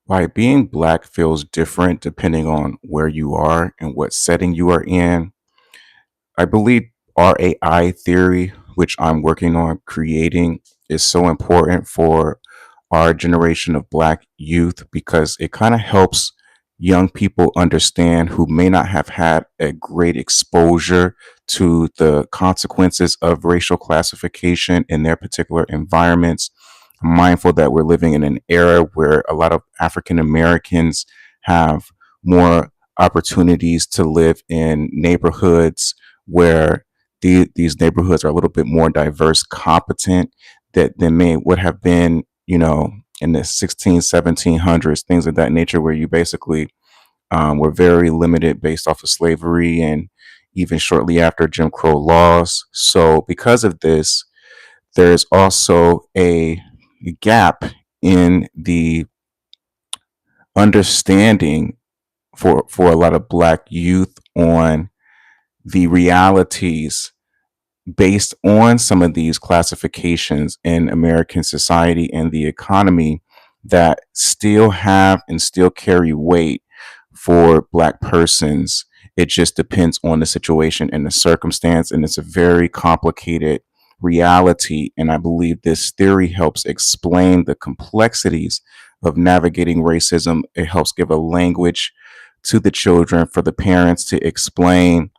Why being black feels different depending on where you are and what setting you are in. I believe RAI theory, which I'm working on creating, is so important for our generation of black youth because it kind of helps young people understand who may not have had a great exposure to the consequences of racial classification in their particular environments. I'm mindful that we're living in an era where a lot of African Americans have more opportunities to live in neighborhoods where these neighborhoods are a little bit more diverse, competent that than may would have been, in the 16, 1700s, things of that nature, where you basically were very limited based off of slavery and even shortly after Jim Crow laws. So because of this, there's also a gap in the understanding for a lot of black youth on the realities based on some of these classifications in American society and the economy that still have and still carry weight for Black persons. It just depends on the situation and the circumstance, and it's a very complicated reality. And I believe this theory helps explain the complexities of navigating racism. It helps give a language to the children for the parents to explain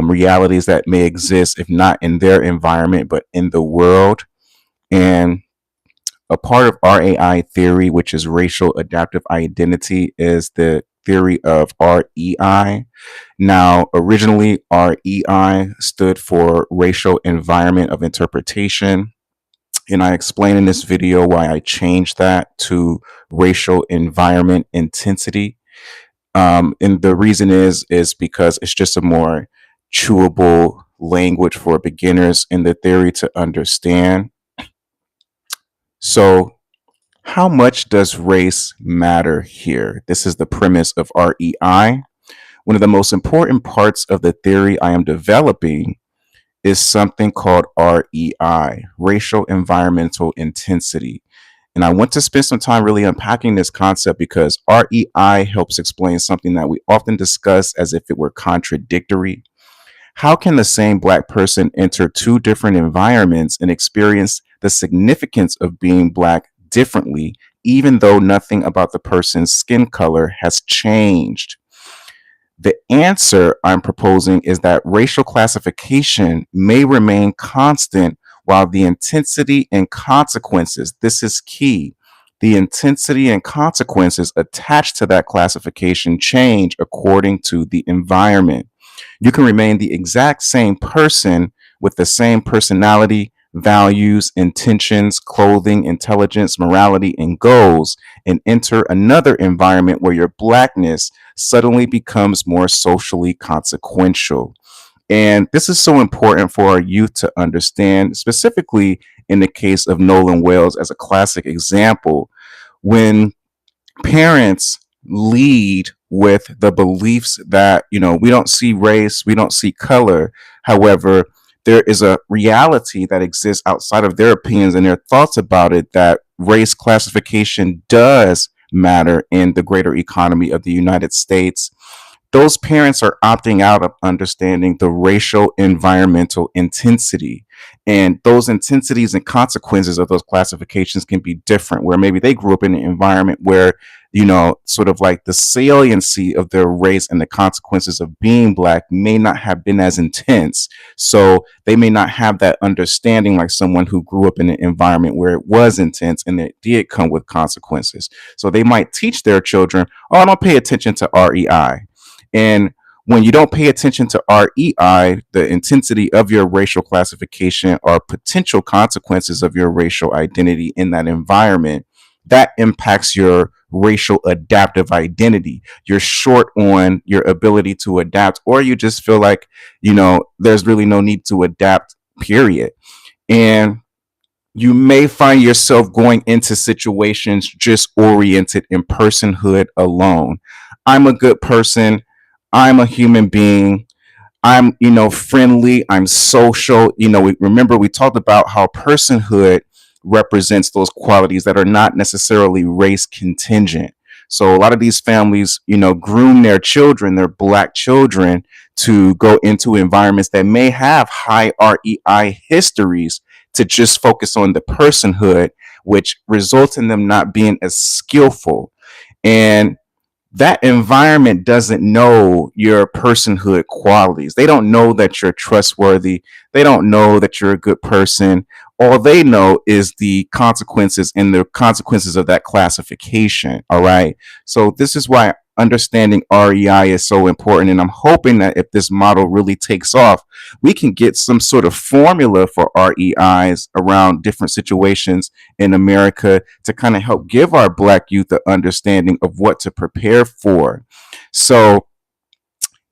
realities that may exist, if not in their environment, but in the world. And a part of RAI theory, which is racial adaptive identity, is the theory of REI. Now, originally, REI stood for racial environment of interpretation. And I explain in this video why I changed that to racial environment intensity. And the reason is because it's just a more chewable language for beginners in the theory to understand. So, how much does race matter here? This is the premise of REI. One of the most important parts of the theory I am developing is something called REI, racial environmental intensity. And I want to spend some time really unpacking this concept because REI helps explain something that we often discuss as if it were contradictory. How can the same Black person enter two different environments and experience the significance of being Black differently, even though nothing about the person's skin color has changed? The answer I'm proposing is that racial classification may remain constant while the intensity and consequences, this is key, the intensity and consequences attached to that classification change according to the environment. You can remain the exact same person with the same personality, values, intentions, clothing, intelligence, morality, and goals, and enter another environment where your blackness suddenly becomes more socially consequential. And this is so important for our youth to understand, specifically in the case of Nolan Wales as a classic example. When parents lead with the beliefs that, we don't see race, we don't see color. However, there is a reality that exists outside of their opinions and their thoughts about it, that race classification does matter in the greater economy of the United States. Those parents are opting out of understanding the racial environmental intensity. And those intensities and consequences of those classifications can be different, where maybe they grew up in an environment where, sort of like the saliency of their race and the consequences of being Black may not have been as intense. So they may not have that understanding like someone who grew up in an environment where it was intense and it did come with consequences. So they might teach their children, oh, don't pay attention to REI. And when you don't pay attention to REI, the intensity of your racial classification or potential consequences of your racial identity in that environment, that impacts your racial adaptive identity. You're short on your ability to adapt, or you just feel like, there's really no need to adapt, period. And you may find yourself going into situations just oriented in personhood alone. I'm a good person. I'm a human being. I'm, friendly. I'm social. Remember we talked about how personhood represents those qualities that are not necessarily race contingent. So a lot of these families, groom their children, their black children, to go into environments that may have high REI histories to just focus on the personhood, which results in them not being as skillful. And that environment doesn't know your personhood qualities. They don't know that you're trustworthy. They don't know that you're a good person. All they know is the consequences and the consequences of that classification. All right. So, this is why understanding REI is so important. And I'm hoping that if this model really takes off, we can get some sort of formula for REIs around different situations in America to kind of help give our Black youth an understanding of what to prepare for. So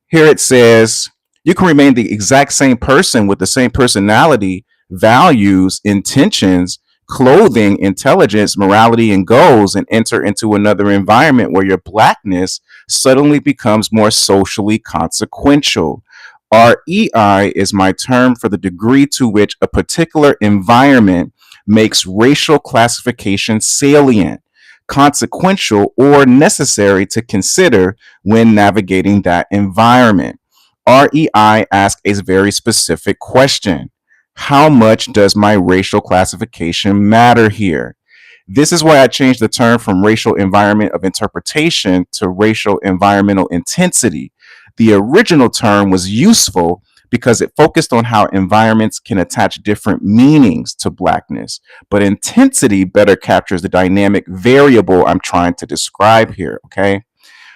here it says you can remain the exact same person with the same personality, values, intentions, clothing, intelligence, morality, and goals, and enter into another environment where your blackness suddenly becomes more socially consequential. REI is my term for the degree to which a particular environment makes racial classification salient, consequential, or necessary to consider when navigating that environment. REI asks a very specific question. How much does my racial classification matter here? This is why I changed the term from racial environment of interpretation to racial environmental intensity. The original term was useful because it focused on how environments can attach different meanings to blackness, but intensity better captures the dynamic variable I'm trying to describe here, okay?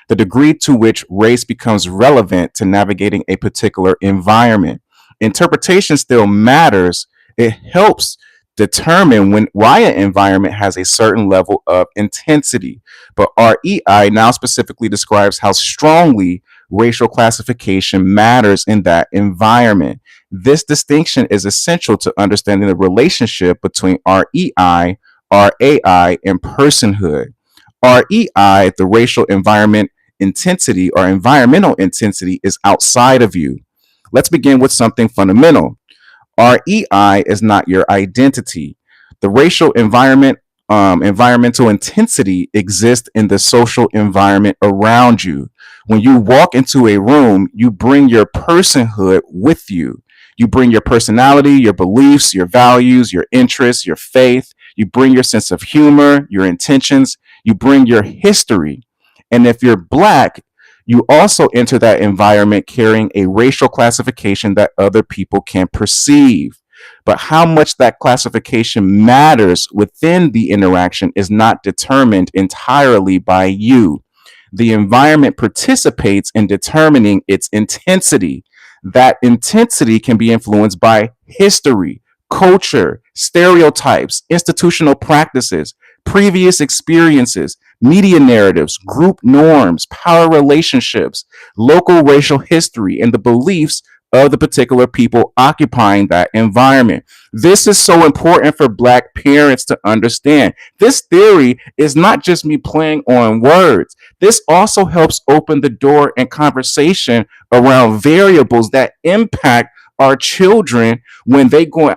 The degree to which race becomes relevant to navigating a particular environment. Interpretation still matters. It helps determine why an environment has a certain level of intensity. But REI now specifically describes how strongly racial classification matters in that environment. This distinction is essential to understanding the relationship between REI, RAI, and personhood. REI, the racial environment intensity or environmental intensity, is outside of you. Let's begin with something fundamental. REI is not your identity. The racial environmental intensity exists in the social environment around you. When you walk into a room, you bring your personhood with you. You bring your personality, your beliefs, your values, your interests, your faith. You bring your sense of humor, your intentions. You bring your history. And if you're Black, you also enter that environment carrying a racial classification that other people can perceive. But how much that classification matters within the interaction is not determined entirely by you. The environment participates in determining its intensity. That intensity can be influenced by history, culture, stereotypes, institutional practices, previous experiences, media narratives, group norms, power relationships, local racial history, and the beliefs of the particular people occupying that environment. This is so important for Black parents to understand. This theory is not just me playing on words. This also helps open the door and conversation around variables that impact our children when they go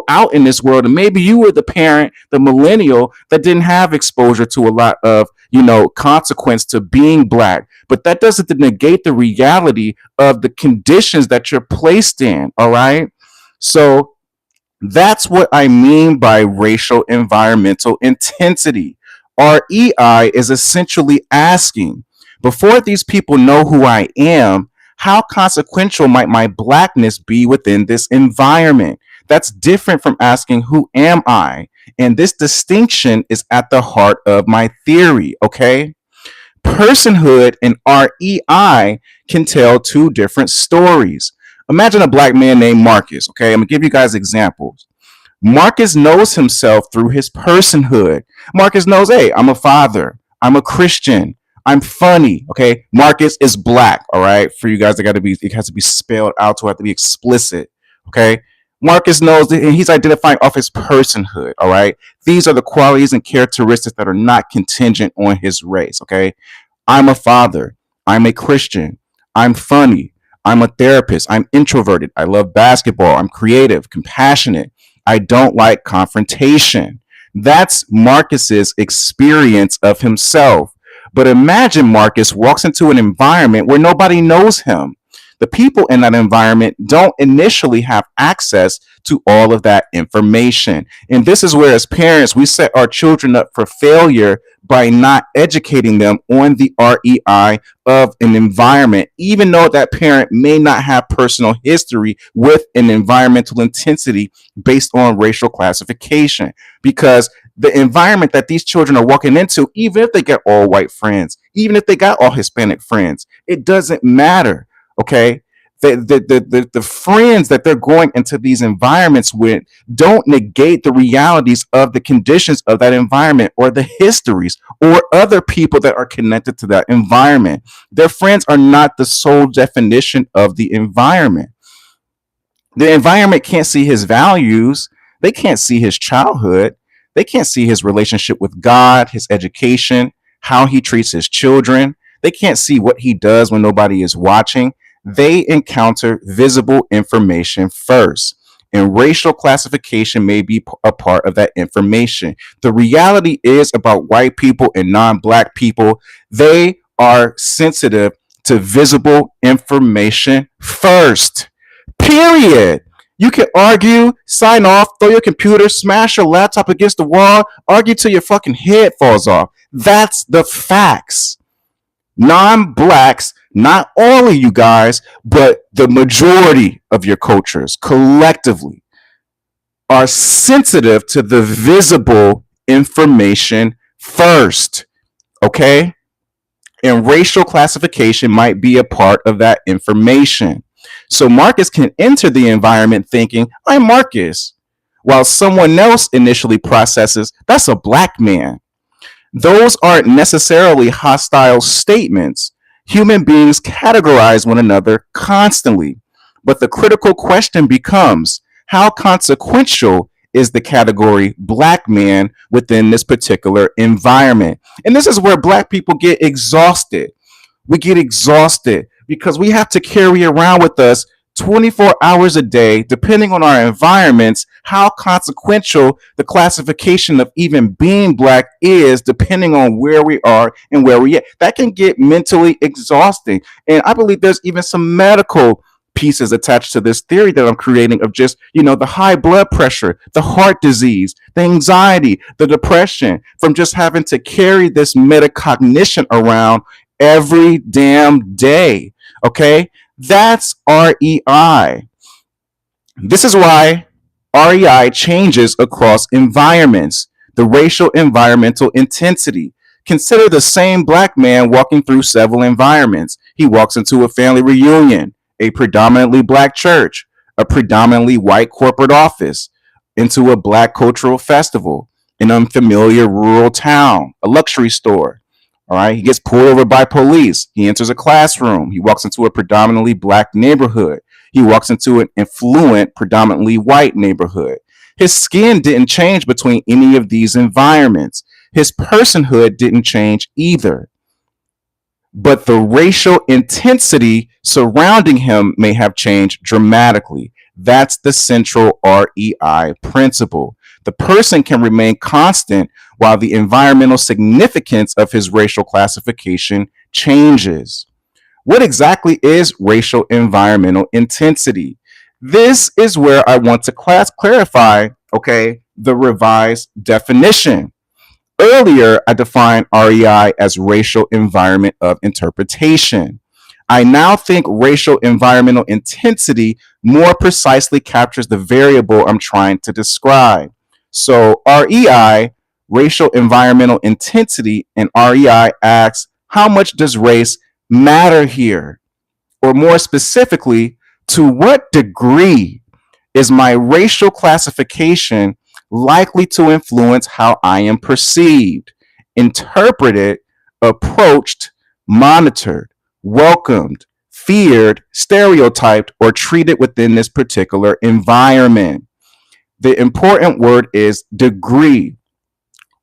out in this world. And maybe you were the parent, the millennial, that didn't have exposure to a lot of consequence to being Black, but that doesn't negate the reality of the conditions that you're placed in. All right, so that's what I mean by racial environmental intensity. REI is essentially asking, before these people know who I am, how consequential might my Blackness be within this environment? That's different from asking, who am I? And this distinction is at the heart of my theory, okay? Personhood and REI can tell two different stories. Imagine a Black man named Marcus, okay? I'm gonna give you guys examples. Marcus knows himself through his personhood. Marcus knows, hey, I'm a father, I'm a Christian, I'm funny. Okay, Marcus is Black. All right, for you guys, it has to be spelled out to have to be explicit. Okay, Marcus knows that he's identifying off his personhood. All right, these are the qualities and characteristics that are not contingent on his race. Okay, I'm a father, I'm a Christian, I'm funny, I'm a therapist, I'm introverted, I love basketball, I'm creative, compassionate, I don't like confrontation. That's Marcus's experience of himself. But imagine Marcus walks into an environment where nobody knows him. The people in that environment don't initially have access to all of that information. And this is where, as parents, we set our children up for failure by not educating them on the REI of an environment, even though that parent may not have personal history with an environmental intensity based on racial classification. Because the environment that these children are walking into, even if they get all white friends, even if they got all Hispanic friends, it doesn't matter. Okay. The friends that they're going into these environments with don't negate the realities of the conditions of that environment or the histories or other people that are connected to that environment. Their friends are not the sole definition of the environment. The environment can't see his values. They can't see his childhood. They can't see his relationship with God, his education, how he treats his children. They can't see what he does when nobody is watching. They encounter visible information first. And racial classification may be a part of that information. The reality is about white people and non black people, they are sensitive to visible information first. Period. You can argue, sign off, throw your computer, smash your laptop against the wall, argue till your fucking head falls off. That's the facts. Non-blacks, not all of you guys, but the majority of your cultures collectively are sensitive to the visible information first. Okay? And racial classification might be a part of that information. So Marcus can enter the environment thinking, I'm Marcus, while someone else initially processes, that's a black man. Those aren't necessarily hostile statements. Human beings categorize one another constantly. But the critical question becomes, how consequential is the category black man within this particular environment? And this is where black people get exhausted. We get exhausted because we have to carry around with us 24 hours a day, depending on our environments, how consequential the classification of even being black is, depending on where we are and where we at. That can get mentally exhausting. And I believe there's even some medical pieces attached to this theory that I'm creating of just, the high blood pressure, the heart disease, the anxiety, the depression from just having to carry this metacognition around every damn day. Okay. That's REI. This is why REI changes across environments, the racial environmental intensity. Consider the same black man walking through several environments. He walks into a family reunion, a predominantly black church, a predominantly white corporate office, into a black cultural festival, an unfamiliar rural town, a luxury store. All right. He gets pulled over by police. He enters a classroom. He walks into a predominantly black neighborhood. He walks into an affluent, predominantly white neighborhood. His skin didn't change between any of these environments. His personhood didn't change either. But the racial intensity surrounding him may have changed dramatically. That's the central REI principle. The person can remain constant while the environmental significance of his racial classification changes. What exactly is racial environmental intensity? This is where I want to clarify, the revised definition. Earlier, I defined REI as racial environment of interpretation. I now think racial environmental intensity more precisely captures the variable I'm trying to describe. So REI, racial environmental intensity, and REI asks, how much does race matter here? Or more specifically, to what degree is my racial classification likely to influence how I am perceived, interpreted, approached, monitored, welcomed, feared, stereotyped, or treated within this particular environment? The important word is degree.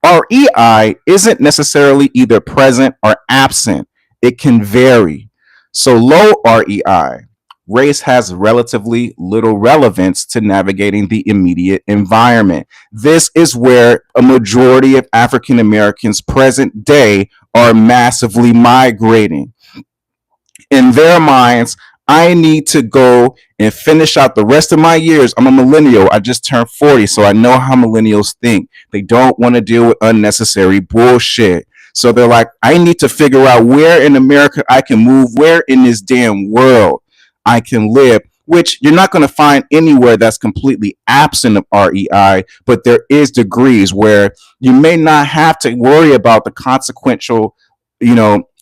REI isn't necessarily either present or absent. It can vary. So low REI, race has relatively little relevance to navigating the immediate environment. This is where a majority of African Americans present day are massively migrating. In their minds, I need to go and finish out the rest of my years. I'm a millennial. I just turned 40, so I know how millennials think. They don't want to deal with unnecessary bullshit. So they're like, I need to figure out where in America I can move, where in this damn world I can live, which you're not going to find anywhere that's completely absent of REI, but there is degrees where you may not have to worry about the consequential,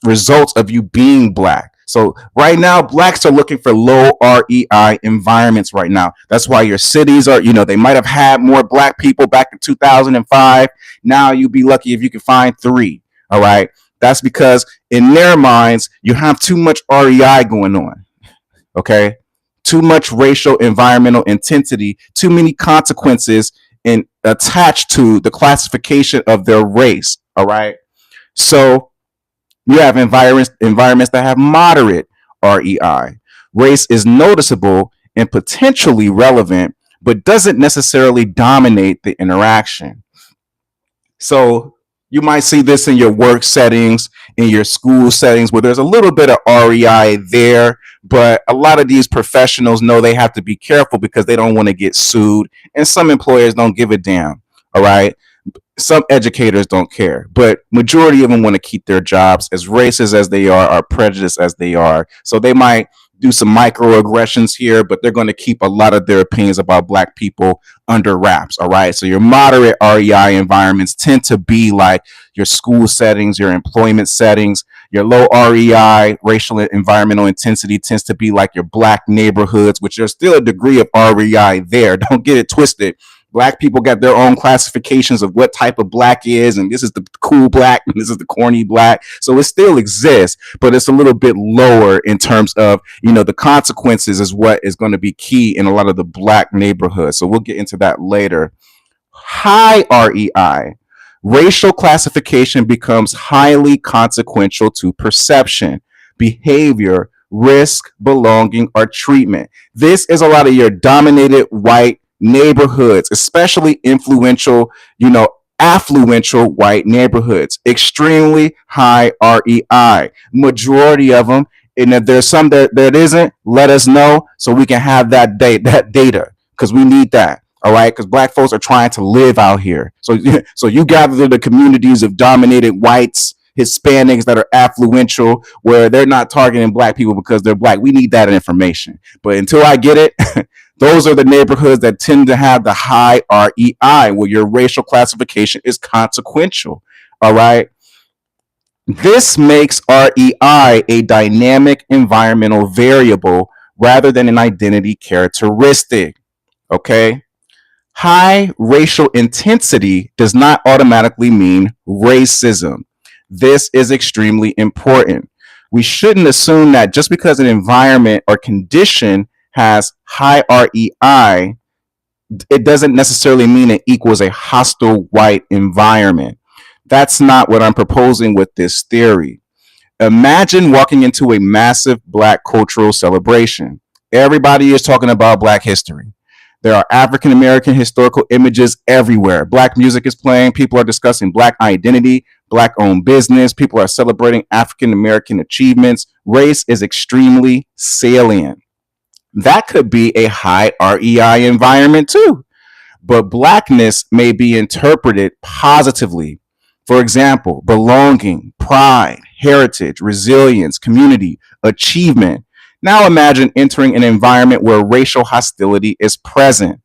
results of you being black. So right now, blacks are looking for low REI environments right now. That's why your cities are, they might have had more black people back in 2005. Now you'd be lucky if you can find three. All right. That's because in their minds, you have too much REI going on. Okay. Too much racial environmental intensity, too many consequences and attached to the classification of their race. All right. So you have environments that have moderate REI. Race is noticeable and potentially relevant, but doesn't necessarily dominate the interaction. So you might see this in your work settings, in your school settings, where there's a little bit of REI there, but a lot of these professionals know they have to be careful because they don't want to get sued, and some employers don't give a damn. All right. Some educators don't care, but majority of them want to keep their jobs, as racist as they are prejudiced as they are. So they might do some microaggressions here, but they're going to keep a lot of their opinions about black people under wraps. All right. So your moderate REI environments tend to be like your school settings, your employment settings. Your low REI, racial and environmental intensity, tends to be like your black neighborhoods, which there's still a degree of REI there. Don't get it twisted. Black people got their own classifications of what type of black is, and this is the cool black, and this is the corny black. So it still exists, but it's a little bit lower in terms of, the consequences is what is going to be key in a lot of the black neighborhoods. So we'll get into that later. High REI. Racial classification becomes highly consequential to perception, behavior, risk, belonging, or treatment. This is a lot of your dominated white neighborhoods, especially influential, affluential white neighborhoods, extremely high REI. Majority of them, and if there's some that isn't, let us know so we can have that data, because we need that. All right, because black folks are trying to live out here. So, so you gather the communities of dominated whites, Hispanics that are affluential, where they're not targeting black people because they're black. We need that information. But until I get it, those are the neighborhoods that tend to have the high REI, where your racial classification is consequential. All right. This makes REI a dynamic environmental variable rather than an identity characteristic. Okay. High racial intensity does not automatically mean racism. This is extremely important. We shouldn't assume that just because an environment or condition has high REI, it doesn't necessarily mean it equals a hostile white environment. That's not what I'm proposing with this theory. Imagine walking into a massive black cultural celebration. Everybody is talking about black history. There are African American historical images everywhere. Black music is playing. People are discussing black identity, black owned business. People are celebrating African American achievements. Race is extremely salient. That could be a high REI environment too. But blackness may be interpreted positively. For example, belonging, pride, heritage, resilience, community, achievement. Now imagine entering an environment where racial hostility is present.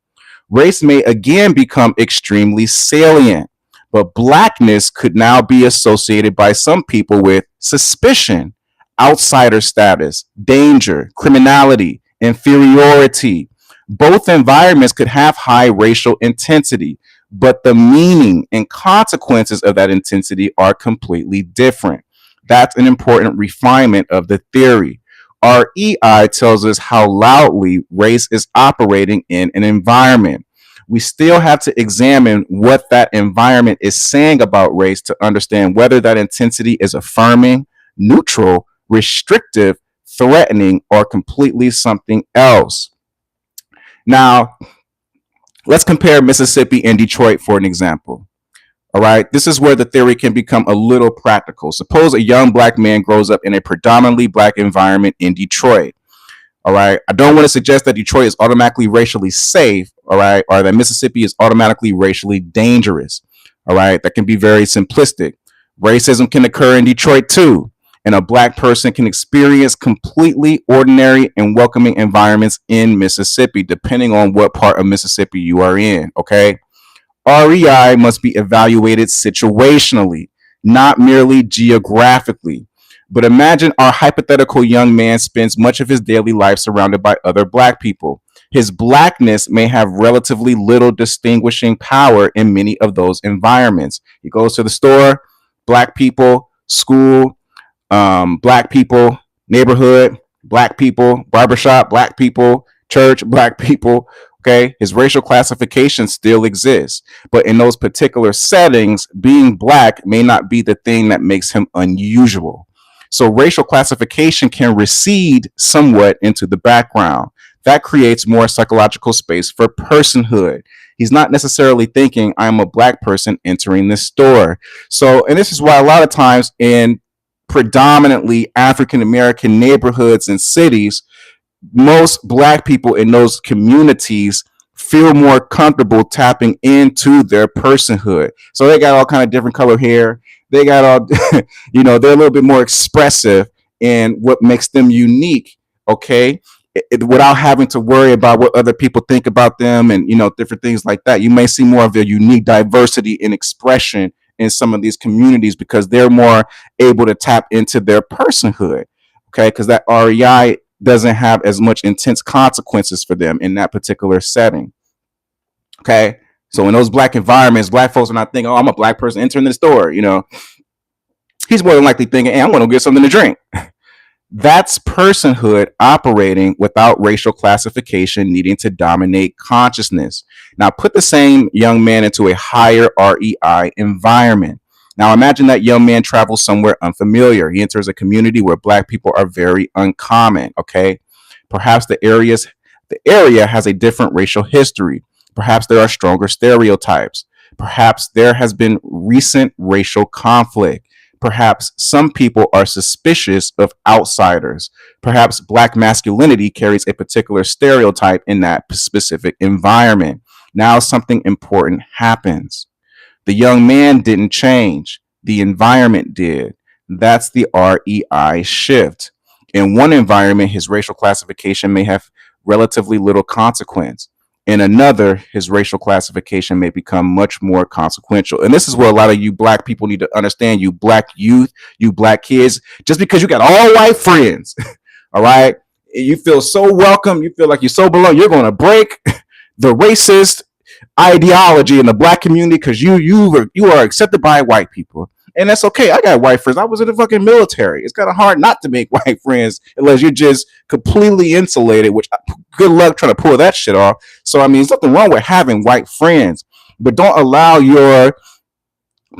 Race may again become extremely salient, but blackness could now be associated by some people with suspicion, outsider status, danger, criminality, inferiority. Both environments could have high racial intensity, but the meaning and consequences of that intensity are completely different. That's an important refinement of the theory. REI tells us how loudly race is operating in an environment. We still have to examine what that environment is saying about race to understand whether that intensity is affirming, neutral, restrictive, threatening, or completely something else. Now, let's compare Mississippi and Detroit for an example. All right. This is where the theory can become a little practical. Suppose a young black man grows up in a predominantly black environment in Detroit. All right. I don't want to suggest that Detroit is automatically racially safe. All right. Or that Mississippi is automatically racially dangerous. All right. That can be very simplistic. Racism can occur in Detroit too. And a black person can experience completely ordinary and welcoming environments in Mississippi, depending on what part of Mississippi you are in. Okay. REI must be evaluated situationally, not merely geographically. But imagine our hypothetical young man spends much of his daily life surrounded by other black people. His blackness may have relatively little distinguishing power in many of those environments. He goes to the store, black people, school, black people, neighborhood, black people, barbershop, black people, church, black people. Okay, his racial classification still exists, but in those particular settings, being black may not be the thing that makes him unusual. So racial classification can recede somewhat into the background. That creates more psychological space for personhood. He's not necessarily thinking, I'm a black person entering this store. So, and this is why a lot of times in predominantly African American neighborhoods and cities, most black people in those communities feel more comfortable tapping into their personhood. So they got all kind of different color hair. They got all, they're a little bit more expressive in what makes them unique. Okay. Without having to worry about what other people think about them and, different things like that. You may see more of a unique diversity in expression in some of these communities because they're more able to tap into their personhood. Okay. Because that REI doesn't have as much intense consequences for them in that particular setting. Okay. So in those black environments, black folks are not thinking, oh, I'm a black person entering the store. He's more than likely thinking, hey, I'm going to get something to drink. That's personhood operating without racial classification needing to dominate consciousness. Now put the same young man into a higher REI environment. Now imagine that young man travels somewhere unfamiliar. He enters a community where black people are very uncommon. Okay. Perhaps the area has a different racial history. Perhaps there are stronger stereotypes. Perhaps there has been recent racial conflict. Perhaps some people are suspicious of outsiders. Perhaps black masculinity carries a particular stereotype in that specific environment. Now something important happens. The young man didn't change. The environment did. That's the REI shift. In one environment, his racial classification may have relatively little consequence. In another, his racial classification may become much more consequential. And this is where a lot of you black people need to understand, you black youth, you black kids, just because you got all white friends, all right, you feel so welcome, you feel like you're so belong, you're going to break the racist ideology in the black community because you are accepted by white people. And that's okay. I got white friends. I was in the fucking military. It's kind of hard not to make white friends unless you're just completely insulated, which good luck trying to pull that shit off. So, I mean, there's nothing wrong with having white friends, but don't allow your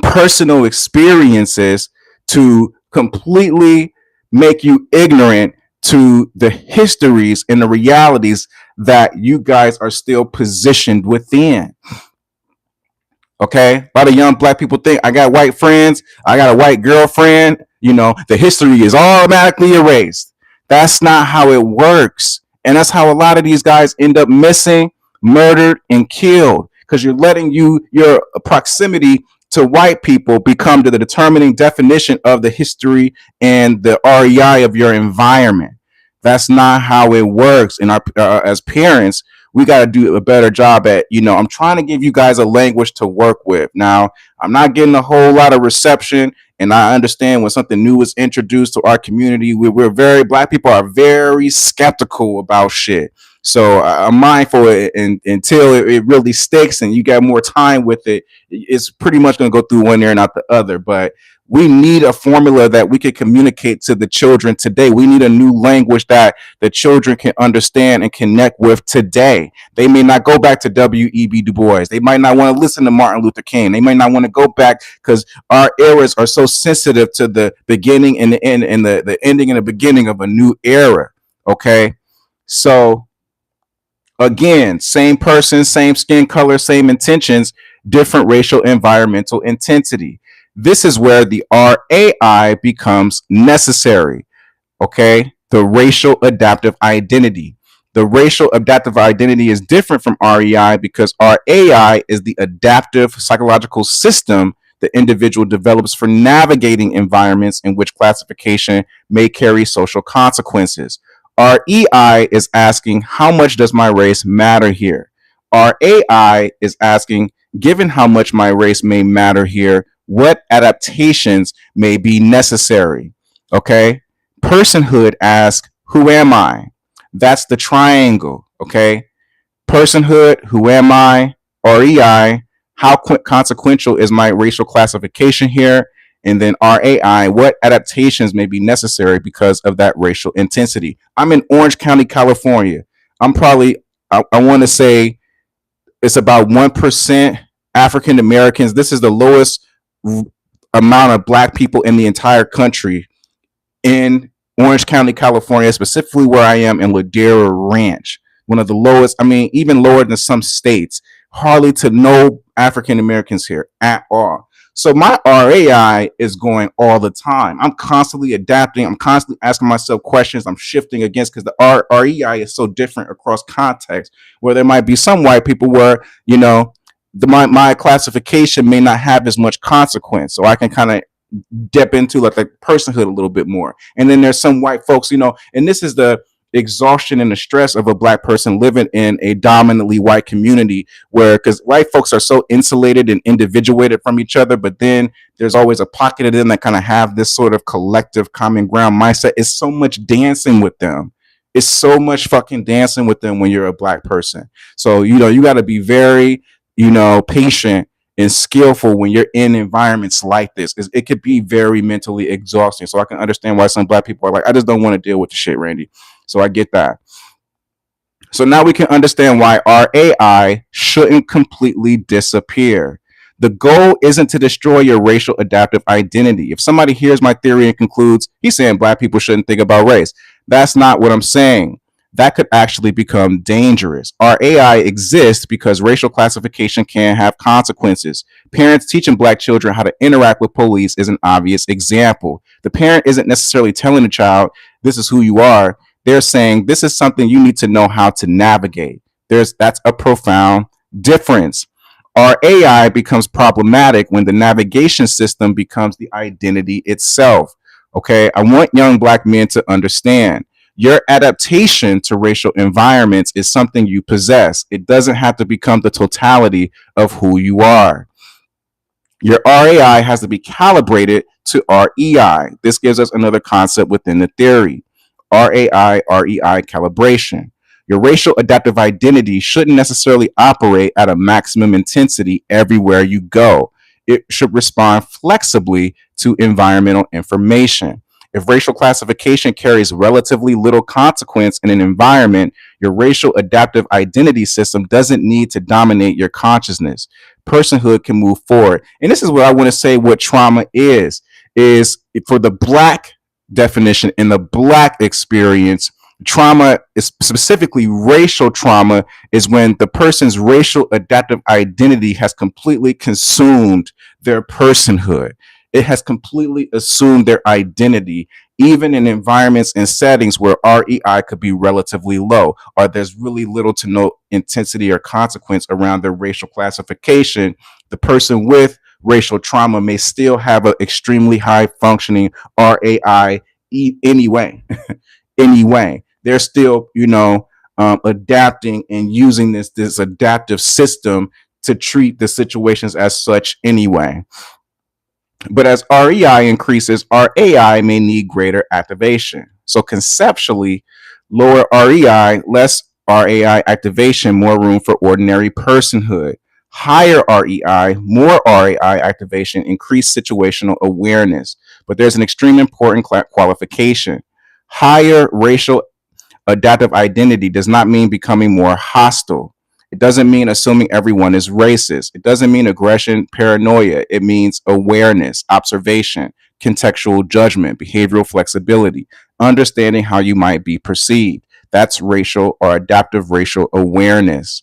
personal experiences to completely make you ignorant to the histories and the realities that you guys are still positioned within. Okay. A lot of young black people think I got white friends, I got a white girlfriend, the history is automatically erased. That's not how it works. And that's how a lot of these guys end up missing, murdered, and killed because you're letting your proximity to white people become the determining definition of the history and the REI of your environment. That's not how it works. And as parents, we got to do a better job at, I'm trying to give you guys a language to work with. Now, I'm not getting a whole lot of reception. And I understand when something new is introduced to our community, black people are very skeptical about shit. So I'm mindful until it really sticks and you got more time with it. It's pretty much going to go through one ear and out the other. But we need a formula that we can communicate to the children today. We need a new language that the children can understand and connect with today. They may not go back to W.E.B. Du Bois. They might not want to listen to Martin Luther King. They might not want to go back because our eras are so sensitive to the beginning and the end and the ending and the beginning of a new era. Okay. So again, same person, same skin color, same intentions. different racial environmental intensity. This is where the RAI becomes necessary. Okay, the racial adaptive identity. The racial adaptive identity is different from REI because RAI is the adaptive psychological system the individual develops for navigating environments in which classification may carry social consequences. REI is asking, how much does my race matter here? RAI is asking, given how much my race may matter here, what adaptations may be necessary? Okay, personhood asks, who am I? That's the triangle. Okay, personhood, who am I? REI, how consequential is my racial classification here? And then RAI, what adaptations may be necessary because of that racial intensity? I'm in Orange County, California. I'm probably, I want to say it's about 1% African Americans. This is the lowest amount of black people in the entire country in Orange County, California, specifically where I am in Ladera Ranch, one of the lowest, I mean, even lower than some states, hardly to no African Americans here at all. So my RAI is going all the time. I'm constantly adapting. I'm constantly asking myself questions. I'm shifting against because the REI is so different across context, where there might be some white people where, my classification may not have as much consequence. So I can kind of dip into like personhood a little bit more. And then there's some white folks, and this is the exhaustion and the stress of a black person living in a dominantly white community where because white folks are so insulated and individuated from each other, but then there's always a pocket of them that kind of have this sort of collective common ground mindset. It's so much dancing with them. It's so much fucking dancing with them when you're a black person. So, you got to be very, patient and skillful when you're in environments like this, because it could be very mentally exhausting. So I can understand why some black people are like, I just don't want to deal with the shit, Randy. So I get that. So now we can understand why RAI shouldn't completely disappear. The goal isn't to destroy your racial adaptive identity. If somebody hears my theory and concludes, he's saying black people shouldn't think about race. That's not what I'm saying. That could actually become dangerous. RAI exists because racial classification can have consequences. Parents teaching black children how to interact with police is an obvious example. The parent isn't necessarily telling the child, this is who you are. They're saying, this is something you need to know how to navigate. That's a profound difference. RAI becomes problematic when the navigation system becomes the identity itself. Okay, I want young black men to understand your adaptation to racial environments is something you possess. It doesn't have to become the totality of who you are. Your RAI has to be calibrated to REI. This gives us another concept within the theory. RAI calibration. Your racial adaptive identity shouldn't necessarily operate at a maximum intensity everywhere you go. It should respond flexibly to environmental information. If racial classification carries relatively little consequence in an environment, your racial adaptive identity system doesn't need to dominate your consciousness. Personhood can move forward. And this is what I want to say what trauma is for the black definition in the black experience. Trauma is specifically racial trauma is when the person's racial adaptive identity has completely consumed their personhood. It has completely assumed their identity, even in environments and settings where REI could be relatively low, or there's really little to no intensity or consequence around their racial classification. The person with racial trauma may still have an extremely high functioning RAI anyway. Anyway, they're still, adapting and using this adaptive system to treat the situations as such anyway. But as REI increases, RAI may need greater activation. So conceptually, lower REI, less RAI activation, more room for ordinary personhood. Higher REI, more RAI activation, increased situational awareness. But there's an extreme important qualification. Higher racial adaptive identity does not mean becoming more hostile. It doesn't mean assuming everyone is racist. It doesn't mean aggression, paranoia. It means awareness, observation, contextual judgment, behavioral flexibility, understanding how you might be perceived. That's racial or adaptive racial awareness.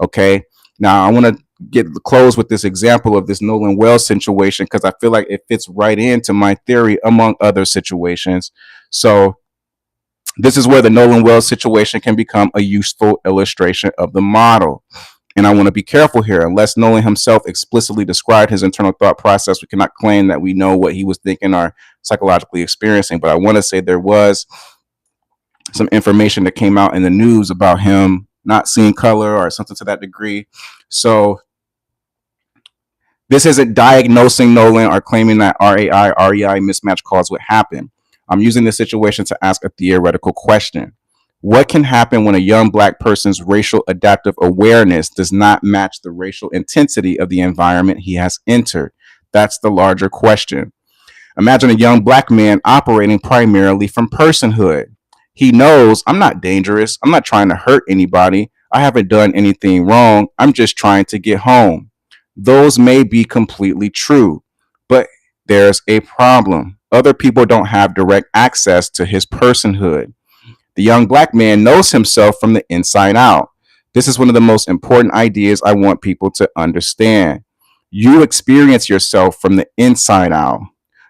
Okay. Now, I want to get close with this example of this Nolan Wells situation because I feel like it fits right into my theory among other situations. So this is where the Nolan Wells situation can become a useful illustration of the model. And I want to be careful here. Unless Nolan himself explicitly described his internal thought process, we cannot claim that we know what he was thinking or psychologically experiencing. But I want to say there was some information that came out in the news about him not seeing color or something to that degree. So this isn't diagnosing Nolan or claiming that REI mismatch caused what happened. I'm using this situation to ask a theoretical question. What can happen when a young black person's racial adaptive awareness does not match the racial intensity of the environment he has entered? That's the larger question. Imagine a young black man operating primarily from personhood. He knows I'm not dangerous. I'm not trying to hurt anybody. I haven't done anything wrong. I'm just trying to get home. Those may be completely true, but there's a problem. Other people don't have direct access to his personhood. The young black man knows himself from the inside out. This is one of the most important ideas I want people to understand. You experience yourself from the inside out.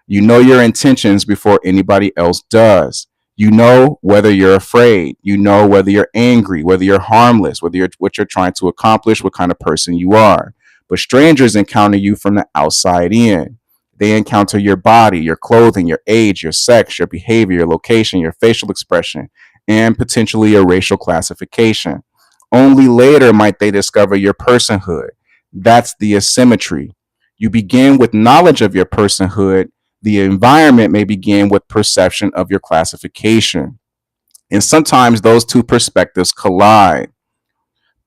You know your intentions before anybody else does. You know whether you're afraid. You know whether you're angry, whether you're harmless, whether you're what you're trying to accomplish, what kind of person you are. But strangers encounter you from the outside in. They encounter your body, your clothing, your age, your sex, your behavior, your location, your facial expression, and potentially a racial classification. Only later might they discover your personhood. That's the asymmetry. You begin with knowledge of your personhood. The environment may begin with perception of your classification. And sometimes those two perspectives collide.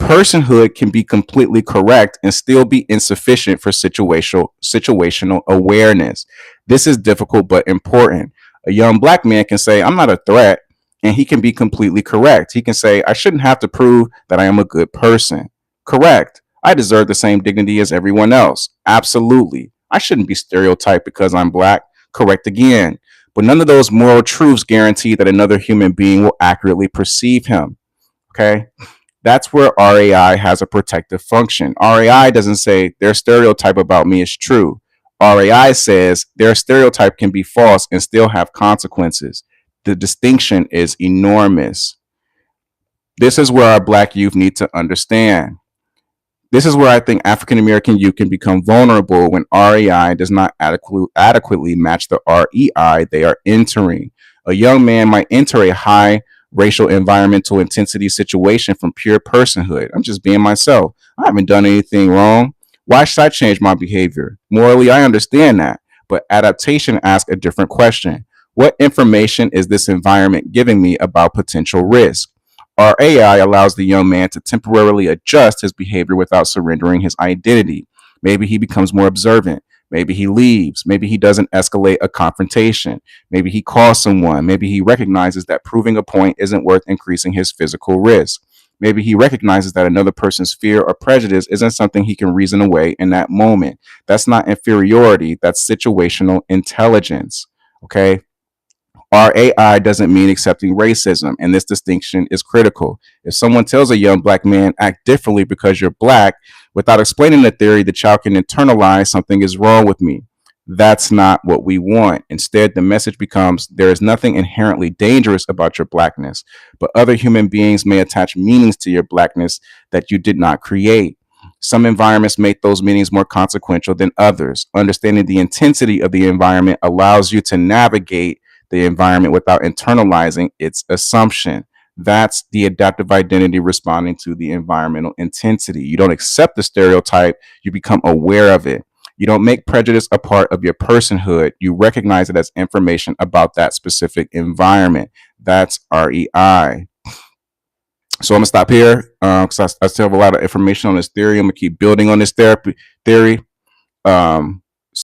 Personhood can be completely correct and still be insufficient for situational awareness. This is difficult but important. A young black man can say, I'm not a threat, and he can be completely correct. He can say, I shouldn't have to prove that I am a good person. Correct. I deserve the same dignity as everyone else. Absolutely. I shouldn't be stereotyped because I'm black. Correct again. But none of those moral truths guarantee that another human being will accurately perceive him. Okay? That's where RAI has a protective function. RAI doesn't say their stereotype about me is true. RAI says their stereotype can be false and still have consequences. The distinction is enormous. This is where our black youth need to understand. This is where I think African American youth can become vulnerable when RAI does not adequately match the REI they are entering. A young man might enter a high racial environmental intensity situation from pure personhood. I'm just being myself. I haven't done anything wrong. Why should I change my behavior? Morally, I understand that. But adaptation asks a different question. What information is this environment giving me about potential risk? Our AI allows the young man to temporarily adjust his behavior without surrendering his identity. Maybe he becomes more observant. Maybe he leaves. Maybe he doesn't escalate a confrontation. Maybe he calls someone. Maybe he recognizes that proving a point isn't worth increasing his physical risk. Maybe he recognizes that another person's fear or prejudice isn't something he can reason away in that moment. That's not inferiority, that's situational intelligence. Okay. Our AI doesn't mean accepting racism, and this distinction is critical. If someone tells a young black man act differently because you're black, without explaining the theory, the child can internalize something is wrong with me. That's not what we want. Instead, the message becomes there is nothing inherently dangerous about your blackness, but other human beings may attach meanings to your blackness that you did not create. Some environments make those meanings more consequential than others. Understanding the intensity of the environment allows you to navigate the environment without internalizing its assumption. That's the adaptive identity responding to the environmental intensity. You don't accept the stereotype, you become aware of it. You don't make prejudice a part of your personhood, you recognize it as information about that specific environment. That's REI. So I'm gonna stop here because I still have a lot of information on this theory. I'm gonna keep building on this theory.